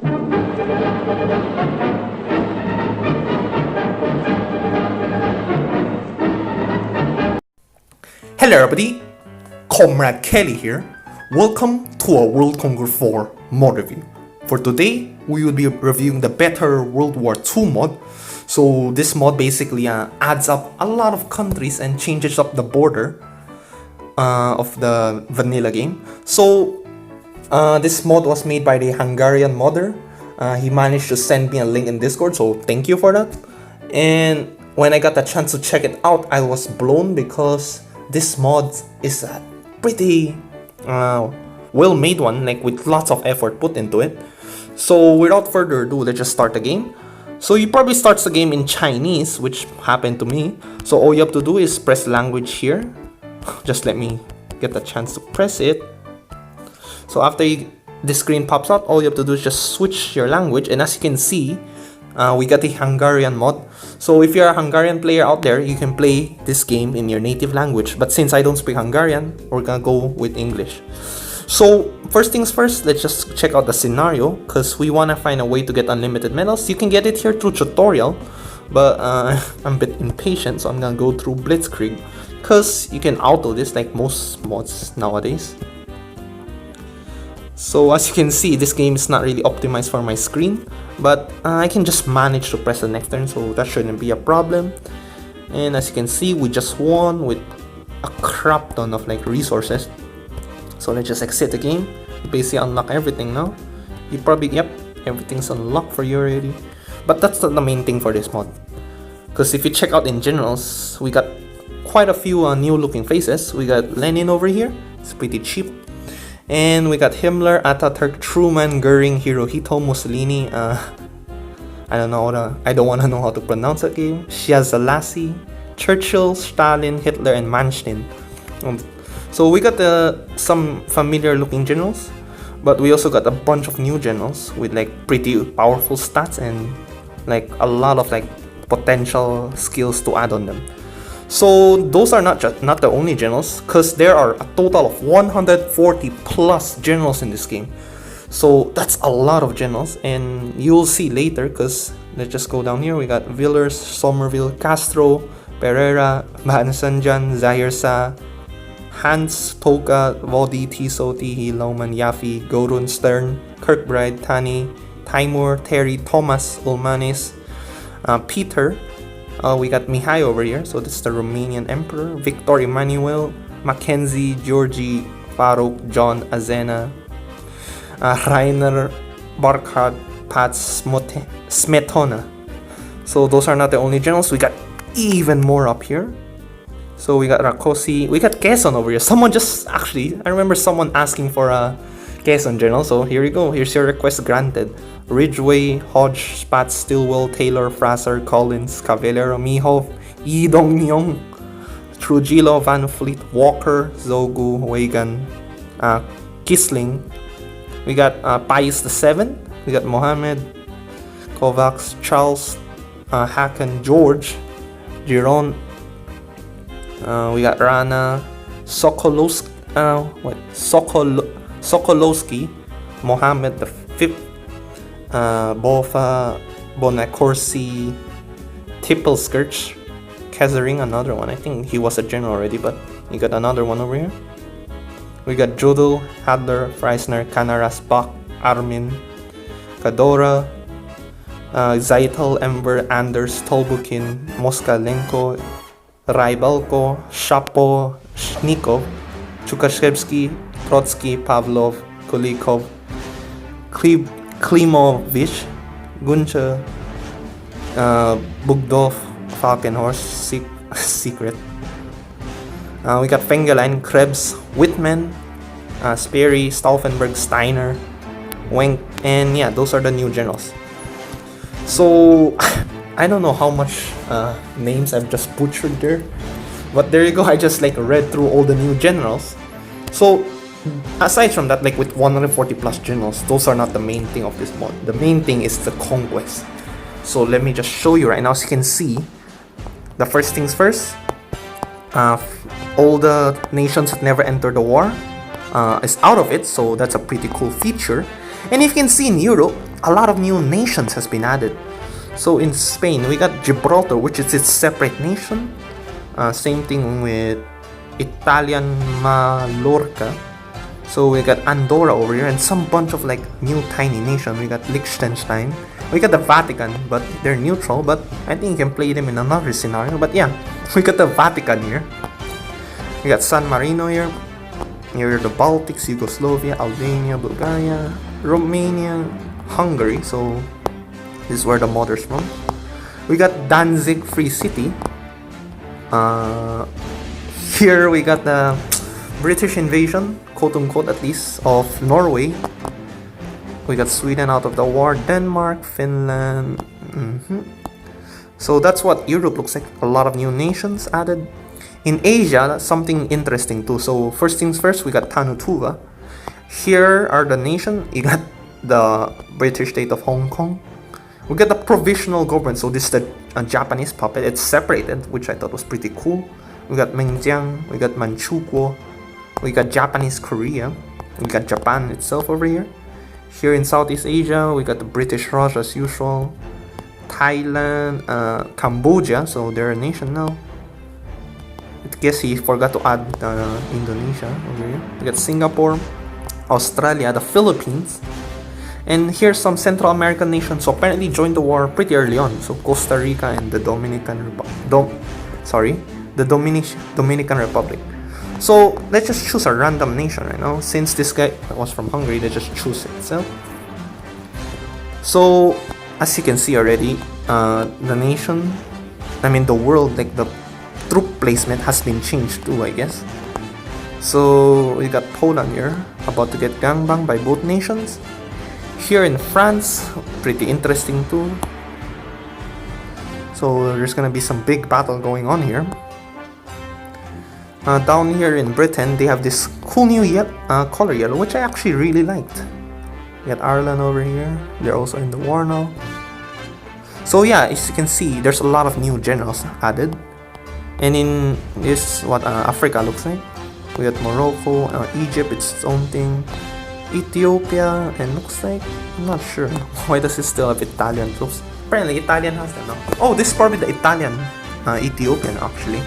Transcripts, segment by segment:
Hello everybody, Comrade Kelly here. Welcome to a World Conqueror 4 mod review. For today, we will be reviewing the better World War II mod. So this mod basically adds up a lot of countries and changes up the border of the vanilla game. So this mod was made by the Hungarian modder. He managed to send me a link in Discord, so thank you for that. And when I got the chance to check it out, I was blown because this mod is a pretty well-made one, like with lots of effort put into it. So without further ado, let's just start the game. So you probably start the game in Chinese, which happened to me. So all you have to do is press language here. Just let me get the chance to press it. So after this screen pops out, all you have to do is just switch your language. And as you can see, we got the Hungarian mod. So if you're a Hungarian player out there, you can play this game in your native language. But since I don't speak Hungarian, we're gonna go with English. So first things first, let's just check out the scenario, because we want to find a way to get unlimited medals. You can get it here through tutorial, but I'm a bit impatient, so I'm gonna go through Blitzkrieg, because you can auto this like most mods nowadays. So as you can see, this game is not really optimized for my screen, but I can just manage to press the next turn, so that shouldn't be a problem. And as you can see, we just won with a crap ton of like resources. So let's just exit the game. You basically unlock everything now. You probably, yep, everything's unlocked for you already. But that's not the main thing for this mod, because if you check out in generals, we got quite a few new looking faces. We got Lenin over here, it's pretty cheap. And we got Himmler, Ataturk, Truman, Goering, Hirohito, Mussolini. I don't want to know how to pronounce that game. Shiazalasi, Churchill, Stalin, Hitler, and Manstein. So we got some familiar looking generals, but we also got a bunch of new generals with like pretty powerful stats and like a lot of like potential skills to add on them. So those are not the only generals, because there are a total of 140 plus generals in this game. So that's a lot of generals, and you'll see later, because let's just go down here. We got Villers, Somerville, Castro, Pereira, Mahansanjan, Zahir Shah, Hans, Toka, Vodi, Tiso, Tihi, Loman, Yafi, Gorun, Stern, Kirkbride, Tani, Timur, Terry, Thomas, Ulmanis, Peter. We got Mihai over here, so this is the Romanian Emperor, Victor Emmanuel, Mackenzie, Georgie, Farouk, John, Azena, Rainer, Barkhad, Pats, Smetona. So those are not the only generals, we got even more up here. So we got Rakosi, we got Quezon over here. Someone just, actually, I remember someone asking for a Quezon general, so here you go, here's your request granted. Ridgway, Hodge, Spatz, Stilwell, Taylor, Fraser, Collins, Cavallero, Mihov, Yidong Myong, Trujillo, Van Fleet, Walker, Zogu, Wagan, Kisling. We got Pius VII, we got Mohammed, Kovacs, Charles, Hakan, George, Giron. We got Rana, Sokolowski, Mohammed V, Bofa, Bonacorsi, Tippelskirch, Kazering, another one. I think he was a general already, but you got another one over here. We got Jodl, Hadler, Freisner, Kanaras, Bach, Armin, Kadora, Zaitel, Ember, Anders, Tolbukin, Moskalenko, Raibalko, Shapo, Shnikov, Chukashevsky, Trotsky, Pavlov, Kulikov, Klimovich, Guncha, Bugdov, Falkenhorst, Secret. We got Fengelein, Krebs, Whitman, Sperry, Stauffenberg, Steiner, Wenk, and yeah, those are the new generals. So I don't know how much names I've just butchered there, but there you go. I just like read through all the new generals. So aside from that, like with 140 plus generals, those are not the main thing of this mod. The main thing is the conquest. So let me just show you right now. As you can see, the first things first, all the nations that never entered the war is out of it, so that's a pretty cool feature. And if you can see in Europe, a lot of new nations has been added. So in Spain, we got Gibraltar, which is its separate nation. Same thing with Italian Mallorca. So we got Andorra over here, and some bunch of like new tiny nation. We got Liechtenstein. We got the Vatican, but they're neutral. But I think you can play them in another scenario. But yeah, we got the Vatican here. We got San Marino here. Here are the Baltics, Yugoslavia, Albania, Bulgaria, Romania, Hungary. So this is where the mother's from. We got Danzig Free City. Here we got the British invasion, quote unquote at least, of Norway. We got Sweden out of the war, Denmark, Finland. So that's what Europe looks like. A lot of new nations added. In Asia, that's something interesting too. So first things first, we got Tanutuva. Here are the nation. You got the British state of Hong Kong. We got the provisional government. So this is the Japanese puppet. It's separated, which I thought was pretty cool. We got Mengjiang. We got Manchukuo. We got Japanese Korea. We got Japan itself over here. Here in Southeast Asia, we got the British Raj as usual. Thailand, Cambodia. So they're a nation now. I guess he forgot to add Indonesia over here. We got Singapore, Australia, the Philippines, and here's some Central American nations. So apparently joined the war pretty early on. So Costa Rica and the Dominican Republic. So let's just choose a random nation right now. Since this guy was from Hungary, let's just choose itself. So as you can see already, the world, like the troop placement has been changed too, I guess. So we got Poland here, about to get gangbanged by both nations. Here in France, pretty interesting too. So there's gonna be some big battle going on here. Down here in Britain, they have this cool new color yellow, which I actually really liked. We got Ireland over here. They're also in the war now. So yeah, as you can see, there's a lot of new generals added. And in this, what Africa looks like. We got Morocco, Egypt, it's its own thing. Ethiopia, and looks like, I'm not sure. Why does it still have Italian troops? Apparently Italian has them now. Oh, this is probably the Italian Ethiopian actually.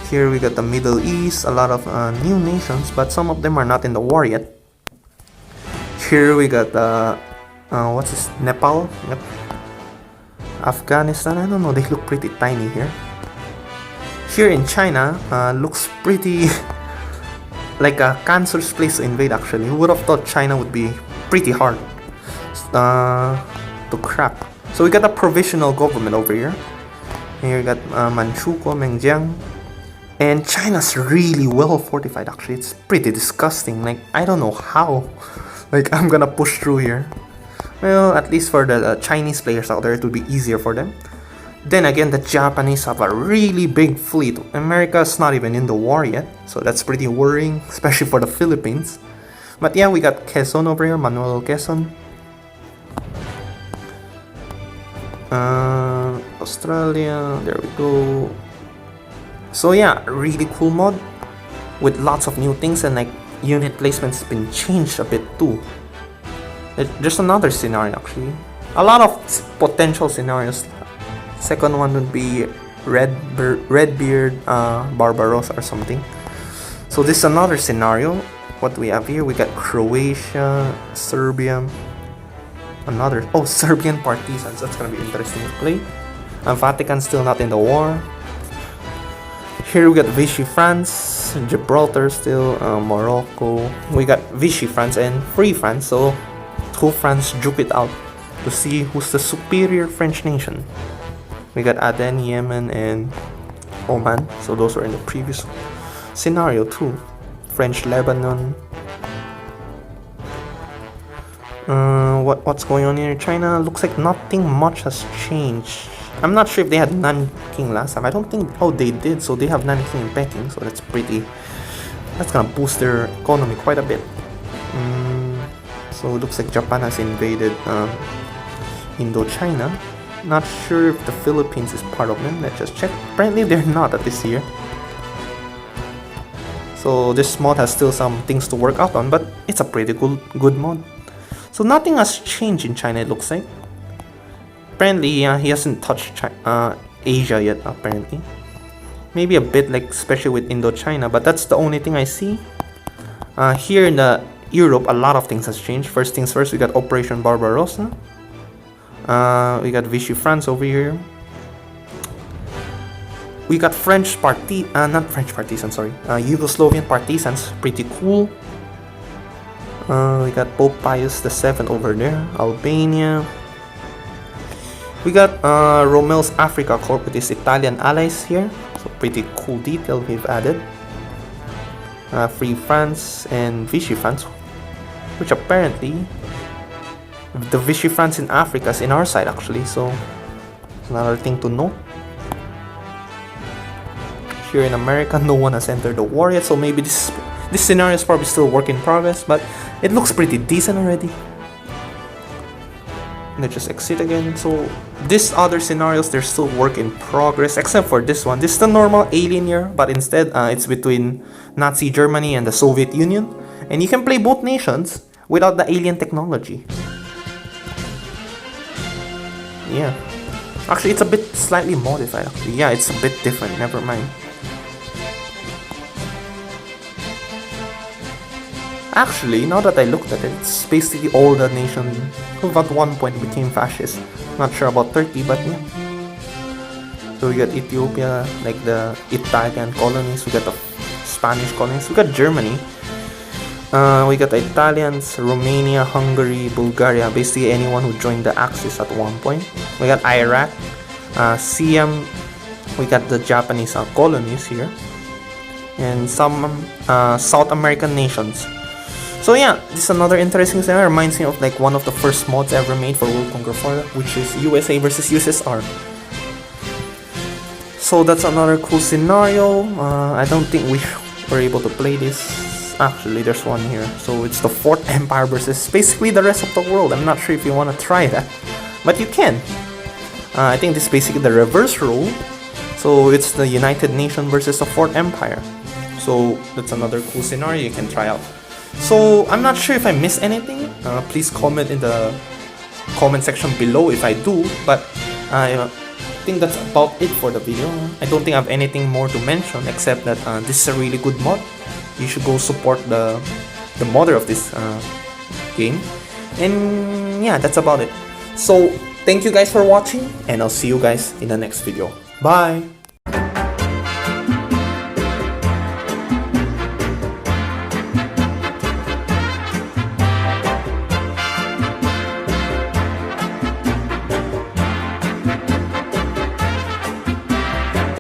Here we got the Middle East, a lot of new nations, but some of them are not in the war yet. Here we got what's this? Nepal? Yep. Afghanistan, I don't know, they look pretty tiny here. Here in China, looks pretty like a cancerous place to invade actually. Who would have thought China would be pretty hard to crack. So we got a provisional government over here. Here we got Manchukuo, Mengjiang. And China's really well fortified actually. It's pretty disgusting. Like, I don't know how. Like, I'm gonna push through here. Well, at least for the Chinese players out there, it would be easier for them. Then again, the Japanese have a really big fleet. America's not even in the war yet, so that's pretty worrying, especially for the Philippines. But yeah, we got Quezon over here, Manuel Quezon. Australia, there we go. So yeah, really cool mod with lots of new things, and like unit placement's been changed a bit too. There's another scenario actually. A lot of potential scenarios. Second one would be Redbeard Barbarossa or something. So this is another scenario. What do we have here? We got Croatia, Serbia, Serbian partisans. That's gonna be interesting to play. Vatican still not in the war. Here we got Vichy France, Gibraltar still, Morocco. We got Vichy France and Free France. So two France duke it out to see who's the superior French nation. We got Aden, Yemen, and Oman. So those were in the previous scenario too. French Lebanon. What's going on here in China? Looks like nothing much has changed. I'm not sure if they had Nanking last time. I don't think. Oh, they did. So they have Nanking in Peking. So that's gonna boost their economy quite a bit. So it looks like Japan has invaded Indochina. Not sure if the Philippines is part of them. Let's just check. Apparently they're not at this year. So this mod has still some things to work out on, but it's a pretty good mod. So nothing has changed in China, it looks like. Apparently, he hasn't touched Asia yet, apparently. Maybe a bit, like, especially with Indochina, but that's the only thing I see. Here in the Europe, a lot of things has changed. First things first, we got Operation Barbarossa. We got Vichy France over here. We got French not French partisans, sorry. Yugoslavian partisans, pretty cool. We got Pope Pius VII over there, Albania. We got Rommel's Africa Corps with his Italian allies here. So pretty cool detail we've added. Free France and Vichy France, which apparently the Vichy France in Africa is in our side actually, so another thing to know. Here in America, no one has entered the war yet, so maybe this scenario is probably still work in progress, but it looks pretty decent already. Let's just exit again. So these other scenarios, they're still work in progress, except for this one. This is the normal alien year, but instead it's between Nazi Germany and the Soviet Union, and you can play both nations without the alien technology. Yeah, actually it's a bit slightly modified actually. Yeah, it's a bit different, never mind. Actually, now that I looked at it, it's basically all the nations who at one point became fascist. Not sure about Turkey, but yeah. So we got Ethiopia, like the Italian colonies, we got the Spanish colonies, we got Germany. We got the Italians, Romania, Hungary, Bulgaria, basically anyone who joined the Axis at one point. We got Iraq, Siam, we got the Japanese colonies here, and some South American nations. So yeah, this is another interesting scenario. Reminds me of like one of the first mods ever made for World Conqueror 4, which is USA versus USSR. So that's another cool scenario. I don't think we were able to play this. Actually, there's one here. So it's the Fourth Empire versus basically the rest of the world. I'm not sure if you want to try that, but you can. I think this is basically the reverse role. So it's the United Nations versus the Fourth Empire. So that's another cool scenario you can try out. So I'm not sure if I missed anything. Please comment in the comment section below if I do, but I think that's about it for the video. I don't think I have anything more to mention except that this is a really good mod. You should go support the modder of this game. And yeah, that's about it. So thank you guys for watching, and I'll see you guys in the next video. Bye!